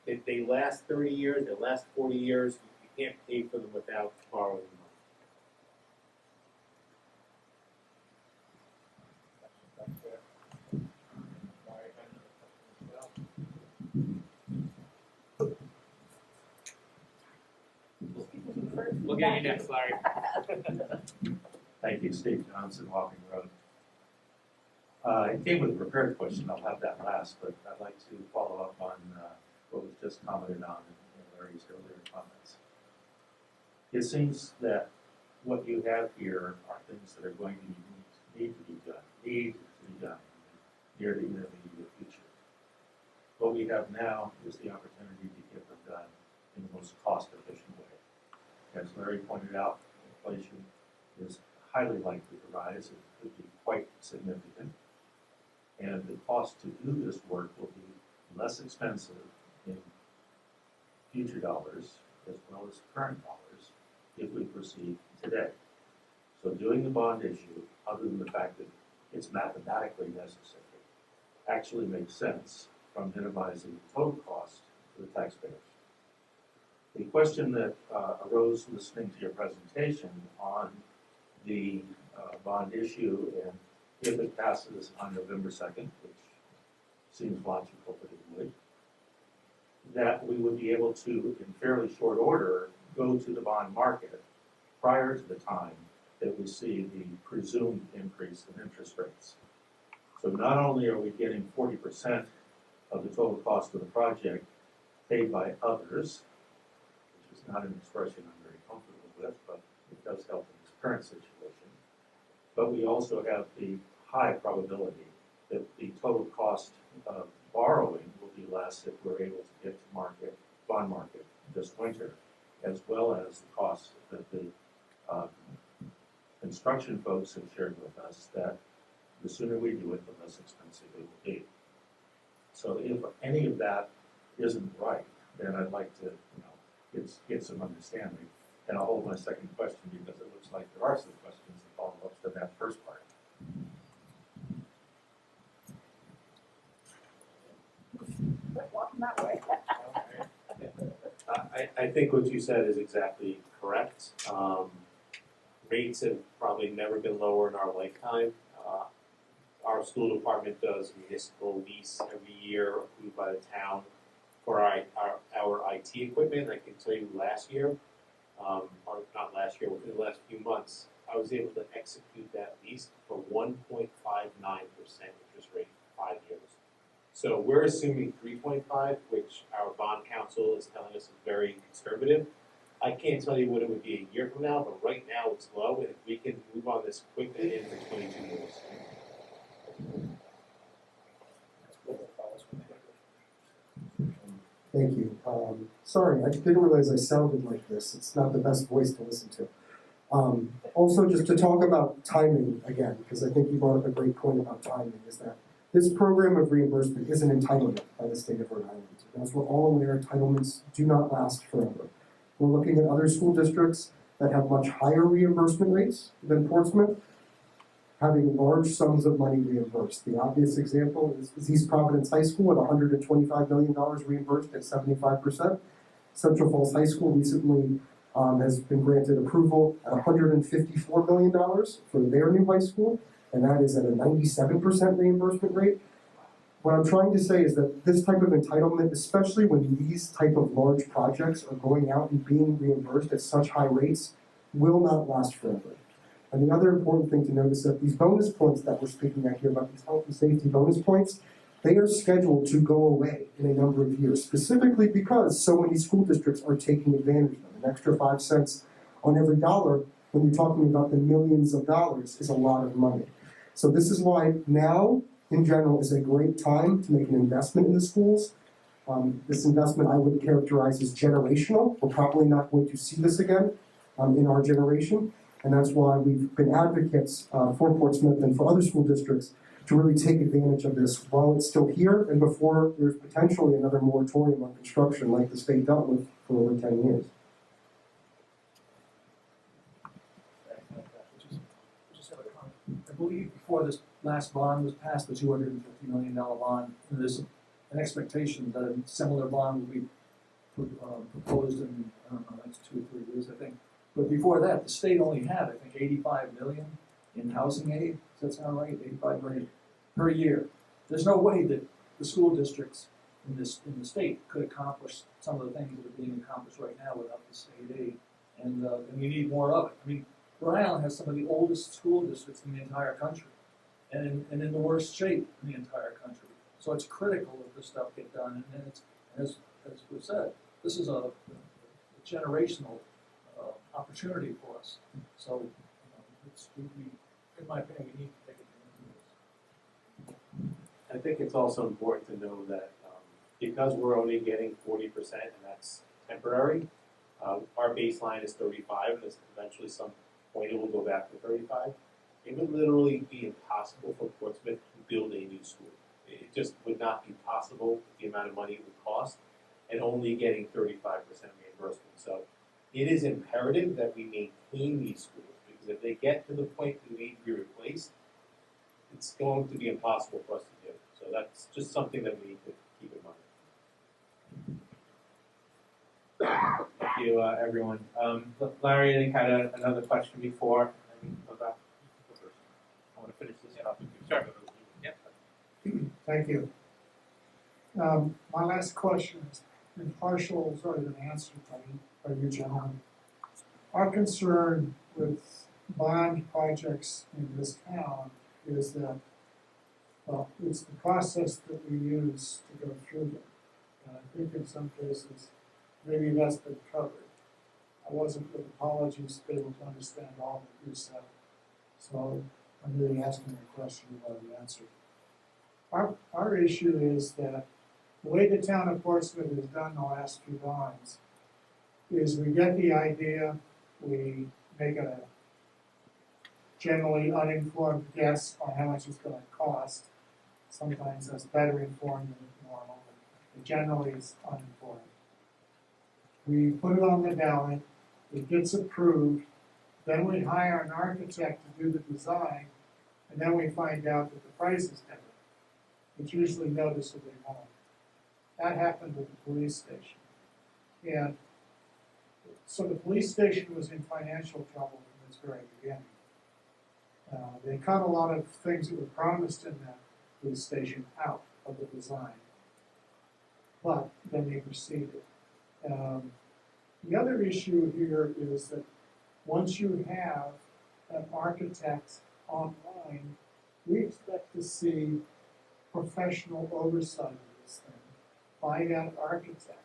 C: If they last 30 years, they last 40 years, you can't pay for them without borrowing money.
E: We'll get you next, Larry.
H: Thank you, Steve Johnson, Walking Road. It came with a prepared question, I'll have that last, but I'd like to follow up on what was just commented on in Larry's earlier comments. It seems that what you have here are things that are going to need to be done near the intermediate future. What we have now is the opportunity to get them done in the most cost-efficient way. As Larry pointed out, inflation is highly likely to rise. It could be quite significant. And the cost to do this work will be less expensive in future dollars as well as current dollars if we proceed today. So doing the bond issue, other than the fact that it's mathematically necessary, actually makes sense from minimizing the total cost to the taxpayers. The question that arose listening to your presentation on the bond issue and if it passes on November 2nd, which seems logical that it would, that we would be able to, in fairly short order, go to the bond market prior to the time that we see the presumed increase in interest rates. So not only are we getting 40% of the total cost of the project paid by others, which is not an expression I'm very comfortable with, but it does help in this current situation. But we also have the high probability that the total cost of borrowing will be less if we're able to get to bond market this winter, as well as the costs that the construction folks have shared with us that the sooner we do it, the less expensive it will be. So if any of that isn't right, then I'd like to get some understanding. And I'll hold my second question because it looks like there are some questions that follow up to that first part.
B: Walking that way.
C: I think what you said is exactly correct. Rates have probably never been lower in our lifetime. our school department does municipal lease every year approved by the town for our IT equipment. I can tell you last year, or not last year, within the last few months, I was able to execute that lease for 1.59% interest rate for 5 years. So we're assuming 3.5, which our bond counsel is telling us is very conservative. I can't tell you what it would be a year from now, but right now it's low, and if we can move on this quickly into 22 years.
G: Thank you. Sorry, I didn't realize I sounded like this. It's not the best voice to listen to. Also, just to talk about timing again, because I think you brought up a great point about timing, is that this program of reimbursement is an entitlement by the state of Rhode Island. And as we're all aware, entitlements do not last forever. We're looking at other school districts that have much higher reimbursement rates than Portsmouth, having large sums of money reimbursed. The obvious example is East Providence High School at $125 million reimbursed at 75%. Central Falls High School recently has been granted approval at $154 million for their new high school, and that is at a 97% reimbursement rate. What I'm trying to say is that this type of entitlement, especially when these type of large projects are going out and being reimbursed at such high rates, will not last forever. And the other important thing to note is that these bonus points that we're speaking at here about, these health and safety bonus points, they are scheduled to go away in a number of years, specifically because so many school districts are taking advantage of them. An extra 5 cents on every dollar, when you're talking about the millions of dollars, is a lot of money. So this is why now, in general, is a great time to make an investment in the schools. This investment I would characterize as generational. We're probably not going to see this again in our generation. And that's why we've been advocates for Portsmouth and for other school districts to really take advantage of this while it's still here and before there's potentially another moratorium on construction like the state dealt with for over 10 years.
I: I believe before this last bond was passed, the $250 million bond, there's an expectation that a similar bond will be proposed in, I don't know, that's 2 or 3 years, I think. But before that, the state only had, I think, 85 million in housing aid. Does that sound right? 85 million per year. There's no way that the school districts in the state could accomplish some of the things that are being accomplished right now without the state aid. And we need more of it. I mean, Rhode Island has some of the oldest school districts in the entire country, and in the worst shape in the entire country. So it's critical that this stuff get done. And it's, as was said, this is a generational opportunity for us. So, in my opinion, we need to take advantage of this.
C: I think it's also important to know that because we're only getting 40%, and that's temporary, our baseline is 35, and eventually some point it will go back to 35. It would literally be impossible for Portsmouth to build a new school. It just would not be possible with the amount of money it would cost, and only getting 35% reimbursement. So it is imperative that we maintain these schools, because if they get to the point that they need to be replaced, it's going to be impossible for us to do. So that's just something that we need to keep in mind.
A: Thank you, everyone. Larry, I think had another question before. Go back. I want to finish this topic. Sorry. Yeah.
D: Thank you. My last question is in partial sort of an answer by you gentlemen. Our concern with bond projects in this town is that, well, it's the process that we use to go through them. And I think in some cases, maybe that's been covered. I wasn't, with apologies, able to understand all that you said. So I'm really asking a question you've already answered. Our issue is that the way the town of Portsmouth has done the last few bonds is we get the idea, we make a generally uninformed guess on how much it's going to cost. Sometimes that's better informed than normal, but generally it's uninformed. We put it on the ballot, it gets approved, then we hire an architect to do the design, and then we find out that the price is different. It's usually noticeably more. That happened with the police station. And so the police station was in financial trouble from its very beginning. They cut a lot of things that were promised in that police station out of the design. But then they proceeded. The other issue here is that once you have an architect online, we expect to see professional oversight of this thing by that architect.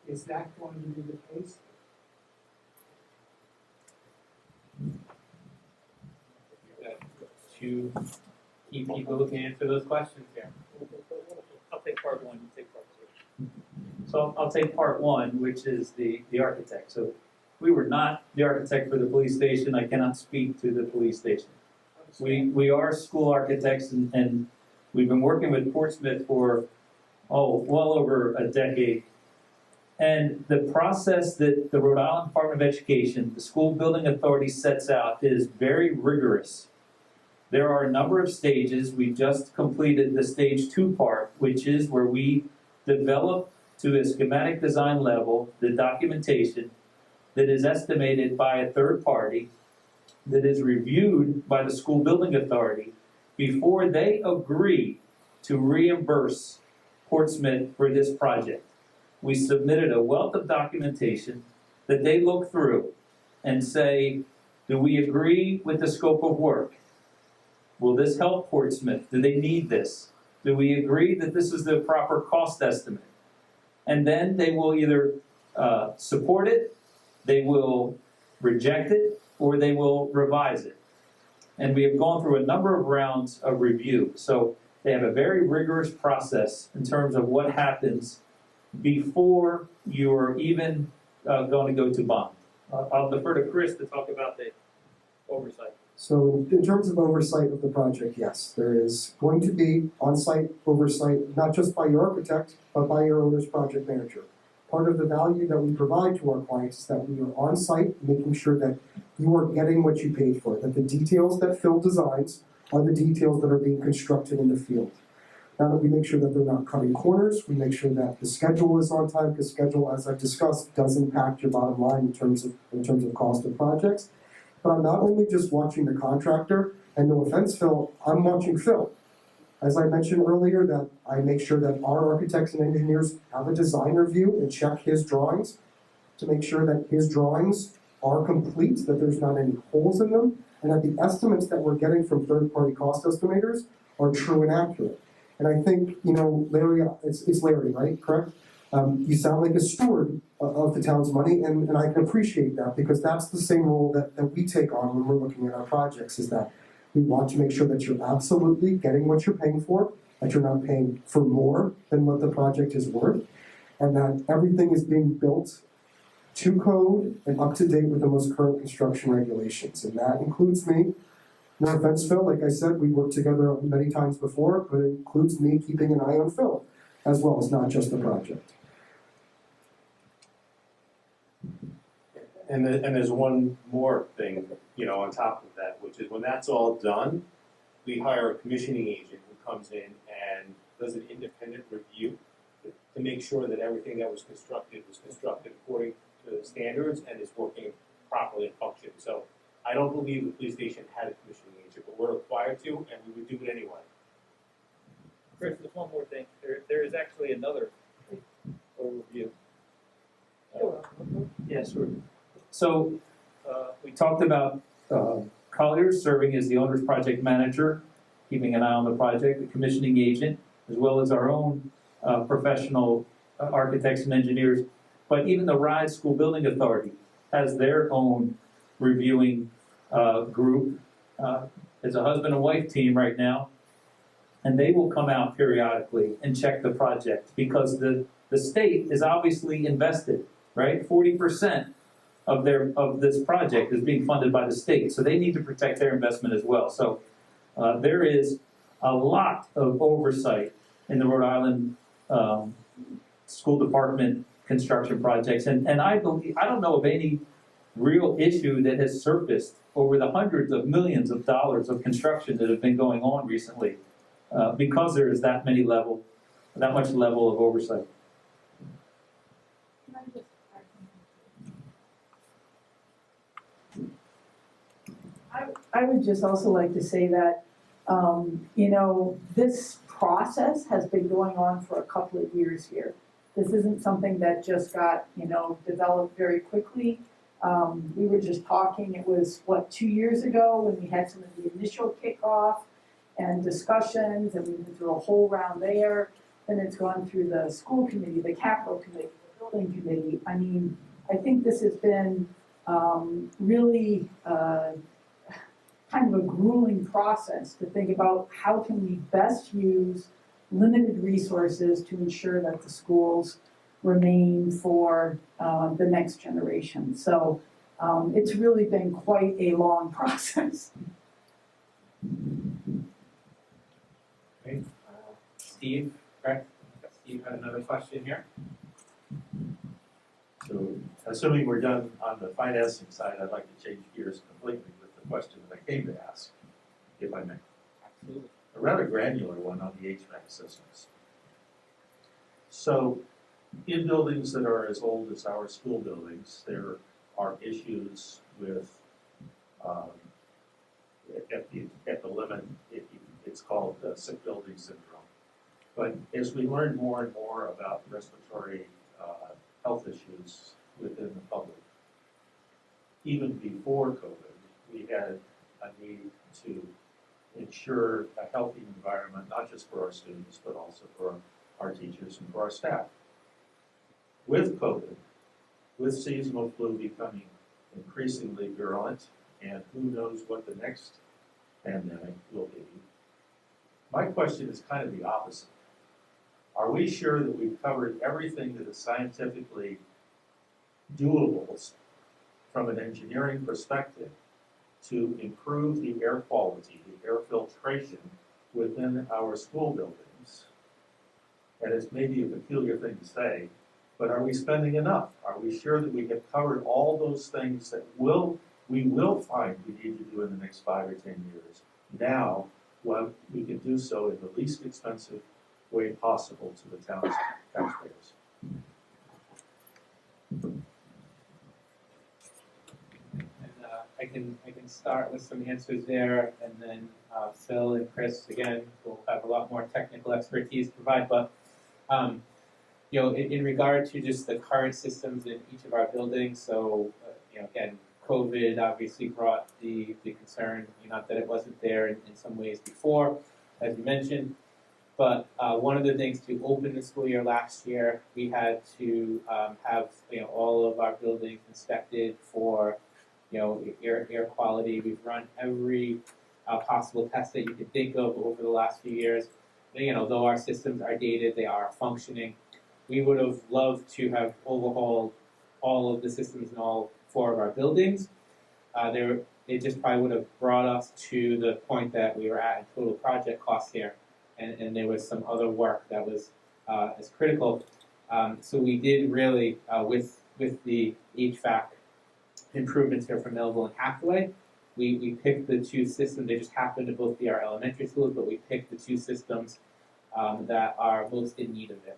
D: Is that going to be the case?
A: Two key people who can answer those questions here.
E: I'll take part one, you take part two.
F: So I'll take part one, which is the architect. So we were not the architect for the police station. I cannot speak to the police station. We are school architects and we've been working with Portsmouth for, well over a decade. And the process that the Rhode Island Department of Education, the school building authority sets out is very rigorous. There are a number of stages. We just completed the stage 2 part, which is where we develop to a schematic design level the documentation that is estimated by a third party, that is reviewed by the school building authority before they agree to reimburse Portsmouth for this project. We submitted a wealth of documentation that they look through and say, do we agree with the scope of work? Will this help Portsmouth? Do they need this? Do we agree that this is the proper cost estimate? And then they will either support it, they will reject it, or they will revise it. And we have gone through a number of rounds of review. So they have a very rigorous process in terms of what happens before you're even going to go to bond. I'll defer to Chris to talk about the oversight.
G: So in terms of oversight of the project, yes, there is going to be on-site oversight, not just by your architect, but by your owner's project manager. Part of the value that we provide to our clients is that we are on-site, making sure that you are getting what you paid for, that the details that Phil designs are the details that are being constructed in the field. Now that we make sure that they're not cutting corners, we make sure that the schedule is on time, because schedule, as I've discussed, does impact your bottom line in terms of cost of projects. But I'm not only just watching the contractor, and no offense, Phil, I'm watching Phil. As I mentioned earlier, that I make sure that our architects and engineers have a design review and check his drawings to make sure that his drawings are complete, that there's not any holes in them, and that the estimates that we're getting from third-party cost estimators are true and accurate. And I think, Larry, it's Larry, right? Correct? You sound like a steward of the town's money, and I can appreciate that, because that's the same role that we take on when we're looking at our projects, is that we want to make sure that you're absolutely getting what you're paying for, that you're not paying for more than what the project is worth, and that everything is being built to code and up to date with the most current construction regulations. And that includes me. No offense, Phil, like I said, we worked together many times before, but it includes me keeping an eye on Phil, as well as not just the project.
C: And there's one more thing, on top of that, which is when that's all done, we hire a commissioning agent who comes in and does an independent review to make sure that everything that was constructed according to the standards and is working properly and functioning. So I don't believe the police station had a commissioning agent, but we're required to, and we would do it anyway.
F: Chris, there's one more thing. There is actually another overview. Yes, sure. So we talked about Colliers serving as the owner's project manager, keeping an eye on the project, the commissioning agent, as well as our own professional architects and engineers. But even the RIDE School Building Authority has their own reviewing group. It's a husband and wife team right now. And they will come out periodically and check the project, because the state is obviously invested, right? 40% of this project is being funded by the state, so they need to protect their investment as well. So there is a lot of oversight in the Rhode Island School Department construction projects, and I don't know of any real issue that has surfaced over the hundreds of millions of dollars of construction that have been going on recently, because there is that much level of oversight.
B: Can I just add something? I would just also like to say that, you know, this process has been going on for a couple of years here. This isn't something that just got, you know, developed very quickly. We were just talking, it was, 2 years ago when we had some of the initial kickoff and discussions, and we went through a whole round there. Then it's gone through the school committee, the capital committee, the building committee. I mean, I think this has been really kind of a grueling process to think about how can we best use limited resources to ensure that the schools remain for the next generation. So it's really been quite a long process.
A: Great. Steve, correct? Steve had another question here.
H: So, assuming we're done on the financing side, I'd like to change gears completely with the question that I came to ask, if I may.
A: Absolutely.
H: A rather granular one on the HVAC systems. So, in buildings that are as old as our school buildings, there are issues with, at the limit, it's called sick building syndrome. But as we learn more and more about respiratory health issues within the public, even before COVID, we had a need to ensure a healthy environment, not just for our students, but also for our teachers and for our staff. With COVID, with seasonal flu becoming increasingly virulent, and who knows what the next pandemic will be, my question is kind of the opposite. Are we sure that we've covered everything that is scientifically doable from an engineering perspective to improve the air quality, the air filtration within our school buildings? And it's maybe a peculiar thing to say, but are we spending enough? Are we sure that we have covered all those things that we will find we need to do in the next 5 or 10 years? Now, when we can do so in the least expensive way possible to the town's taxpayers.
A: And I can start with some answers there, and then Phil and Chris again will have a lot more technical expertise to provide. But you know, in regard to just the current systems in each of our buildings, so you know, again, COVID obviously brought the concern. Not that it wasn't there in some ways before, as you mentioned. But one of the things to open the school year last year, we had to have all of our buildings inspected for air quality. We've run every possible test that you could think of over the last few years. Though our systems are dated, they are functioning. We would have loved to have overhauled all of the systems in all 4 of our buildings. It just probably would have brought us to the point that we were at in total project costs here. And there was some other work that was as critical. So we did really, with the HVAC improvements here from Melville and Hathaway, we picked the 2 systems. They just happened to both be our elementary schools, but we picked the 2 systems that are most in need of it.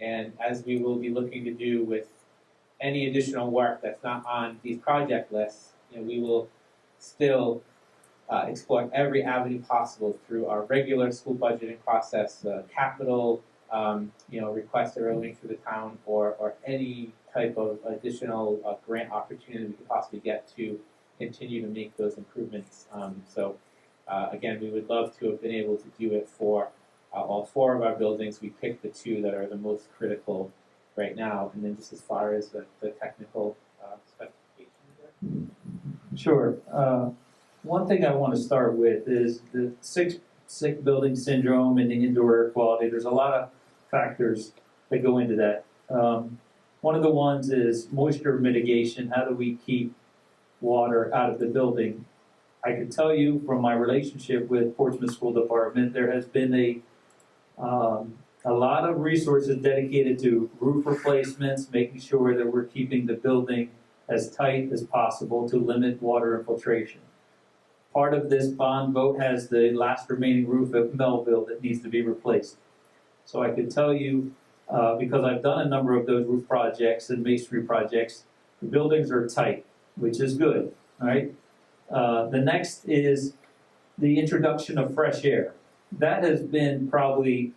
A: And as we will be looking to do with any additional work that's not on these project lists, we will still explore every avenue possible through our regular school budgeting process, capital, requests that are moving through the town, or any type of additional grant opportunity we could possibly get to continue to make those improvements. Again, we would love to have been able to do it for all 4 of our buildings. We picked the 2 that are the most critical right now, and then just as far as the technical specifications there.
F: Sure. One thing I want to start with is the sick building syndrome and the indoor air quality. There's a lot of factors that go into that. One of the ones is moisture mitigation. How do we keep water out of the building? I can tell you from my relationship with Portsmouth School Department, there has been a lot of resources dedicated to roof replacements, making sure that we're keeping the building as tight as possible to limit water infiltration. Part of this bond vote has the last remaining roof at Melville that needs to be replaced. So I could tell you, because I've done a number of those roof projects and masonry projects, the buildings are tight, which is good, all right? The next is the introduction of fresh air. That has been probably,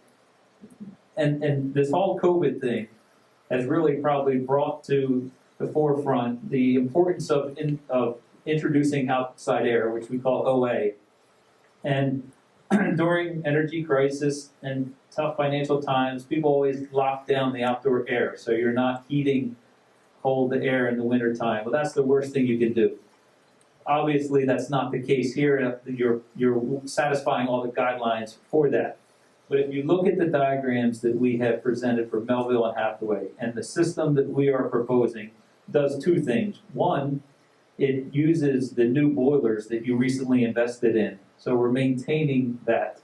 F: and this whole COVID thing has really probably brought to the forefront the importance of introducing outside air, which we call OA. And during energy crisis and tough financial times, people always lock down the outdoor air, so you're not heating cold air in the wintertime. Well, that's the worst thing you can do. Obviously, that's not the case here. You're satisfying all the guidelines for that. But if you look at the diagrams that we have presented for Melville and Hathaway, and the system that we are proposing does two things. One, it uses the new boilers that you recently invested in. So we're maintaining that.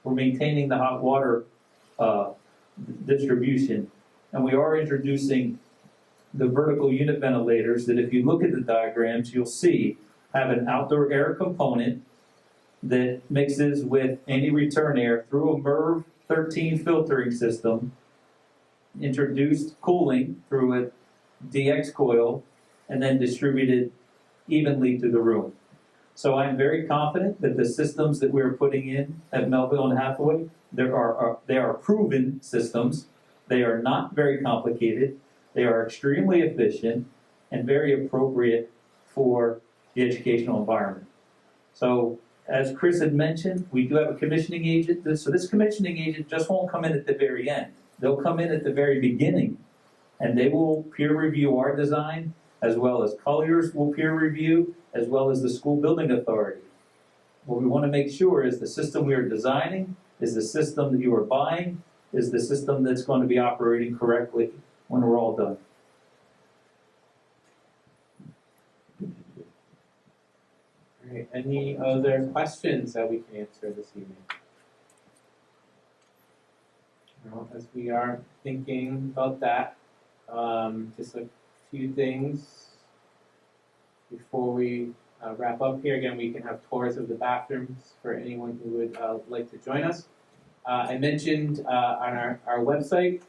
F: We're maintaining the hot water distribution. And we are introducing the vertical unit ventilators that if you look at the diagrams, you'll see have an outdoor air component that mixes with any return air through a MERV 13 filtering system, introduced cooling through a DX coil, and then distributed evenly to the room. So I'm very confident that the systems that we're putting in at Melville and Hathaway, they are proven systems. They are not very complicated. They are extremely efficient and very appropriate for the educational environment. So as Chris had mentioned, we do have a commissioning agent. So this commissioning agent just won't come in at the very end. They'll come in at the very beginning, and they will peer review our design, as well as Colliers will peer review, as well as the school building authority. What we want to make sure is the system we are designing is the system that you are buying, is the system that's going to be operating correctly when we're all done.
A: All right, any other questions that we can answer this evening? Well, as we are thinking about that, just a few things before we wrap up here. Again, we can have tours of the bathrooms for anyone who would like to join us. I mentioned on our website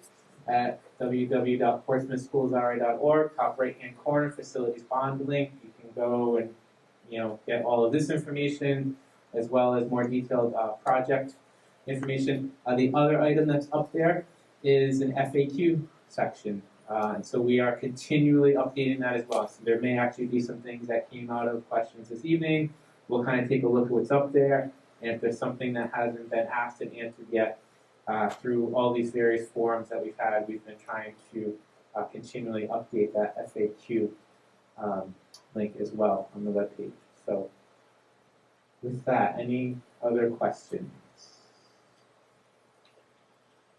A: at www.portsmouthschools.org, top right-hand corner, facilities bond link. You can go and get all of this information as well as more detailed project information. The other item that's up there is an FAQ section. And so we are continually updating that as well. So there may actually be some things that came out of questions this evening. We'll kind of take a look at what's up there. And if there's something that hasn't been asked and answered yet, through all these various forums that we've had, we've been trying to continually update that FAQ link as well on the webpage. So with that, any other questions?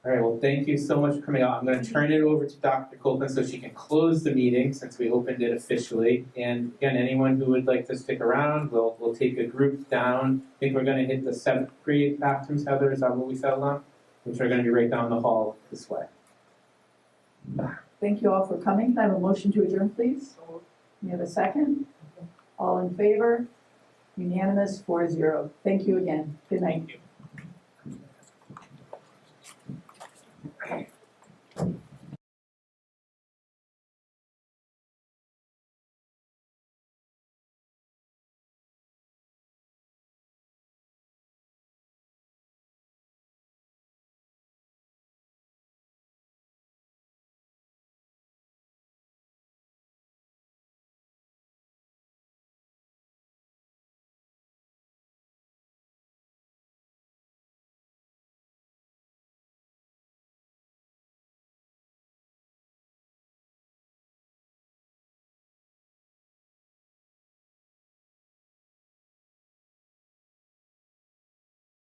A: All right, well, thank you so much for coming out. I'm going to turn it over to Dr. Copeland so she can close the meeting since we opened it officially. And again, anyone who would like to stick around, we'll take a group down. I think we're going to hit the 7th grade bathrooms, Heather, is that what we settled on? Which are going to be right down the hall this way.
B: Thank you all for coming. Can I have a motion to adjourn, please? You have a second? All in favor? Unanimous, 4-0. Thank you again. Good night.
E: Thank you.